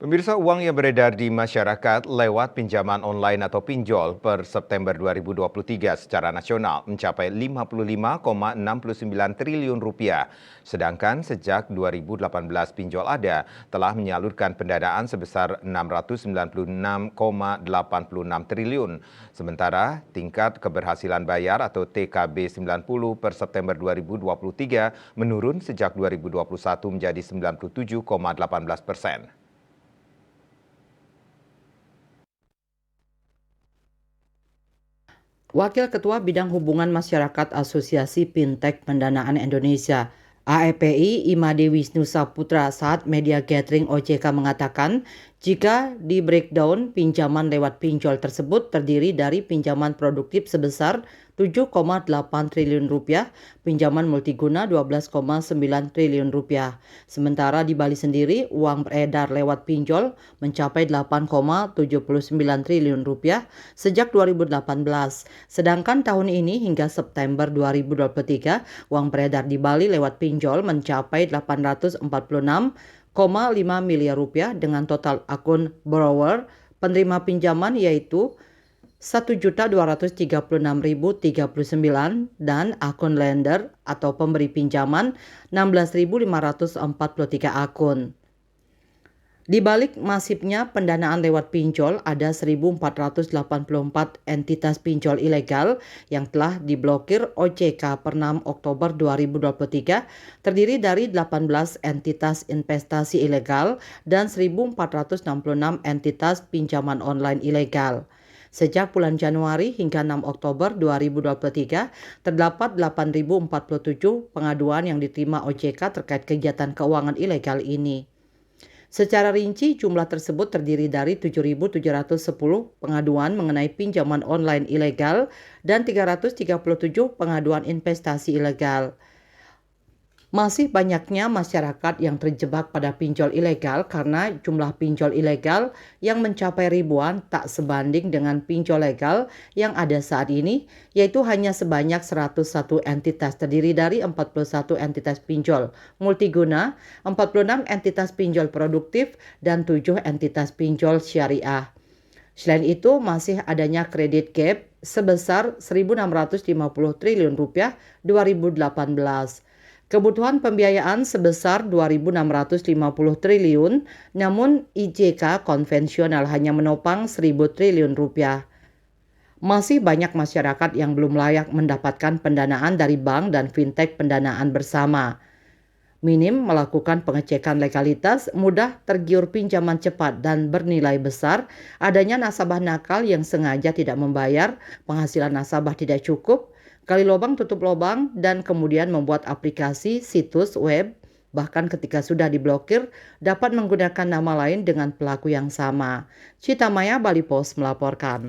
Pemirsa, uang yang beredar di masyarakat lewat pinjaman online atau pinjol per September 2023 secara nasional mencapai 55,69 triliun rupiah. Sedangkan sejak 2018 pinjol ada telah menyalurkan pendanaan sebesar 696,86 triliun. Sementara tingkat keberhasilan bayar atau TKB 90 per September 2023 menurun sejak 2021 menjadi 97,18%. Wakil Ketua Bidang Hubungan Masyarakat Asosiasi Fintech Pendanaan Indonesia (AEPI) Imade Wisnu Saputra saat media gathering OJK mengatakan jika di breakdown pinjaman lewat pinjol tersebut terdiri dari pinjaman produktif sebesar 7,8 triliun rupiah, pinjaman multiguna 12,9 triliun rupiah. Sementara di Bali sendiri uang beredar lewat pinjol mencapai 8,79 triliun rupiah sejak 2018. Sedangkan tahun ini hingga September 2023, uang beredar di Bali lewat pinjol mencapai 846,5 miliar rupiah dengan total akun borrower penerima pinjaman yaitu 1.236.039 dan akun lender atau pemberi pinjaman 16.543 akun. Di balik masifnya pendanaan lewat pinjol, ada 1.484 entitas pinjol ilegal yang telah diblokir OJK per 6 Oktober 2023, terdiri dari 18 entitas investasi ilegal dan 1.466 entitas pinjaman online ilegal. Sejak bulan Januari hingga 6 Oktober 2023, terdapat 8.047 pengaduan yang diterima OJK terkait kegiatan keuangan ilegal ini. Secara rinci, jumlah tersebut terdiri dari 7.710 pengaduan mengenai pinjaman online ilegal dan 337 pengaduan investasi ilegal. Masih banyaknya masyarakat yang terjebak pada pinjol ilegal karena jumlah pinjol ilegal yang mencapai ribuan tak sebanding dengan pinjol legal yang ada saat ini, yaitu hanya sebanyak 101 entitas terdiri dari 41 entitas pinjol multiguna, 46 entitas pinjol produktif, dan 7 entitas pinjol syariah. Selain itu, masih adanya kredit gap sebesar 1.650 triliun rupiah 2018. Kebutuhan pembiayaan sebesar 2.650 triliun, namun IJK konvensional hanya menopang 1.000 triliun rupiah. Masih banyak masyarakat yang belum layak mendapatkan pendanaan dari bank dan fintech pendanaan bersama. Minim melakukan pengecekan legalitas, mudah tergiur pinjaman cepat dan bernilai besar, adanya nasabah nakal yang sengaja tidak membayar, penghasilan nasabah tidak cukup, gali lubang tutup lubang, dan kemudian membuat aplikasi, situs web, bahkan ketika sudah diblokir, dapat menggunakan nama lain dengan pelaku yang sama. Cita Maya, Bali Post melaporkan.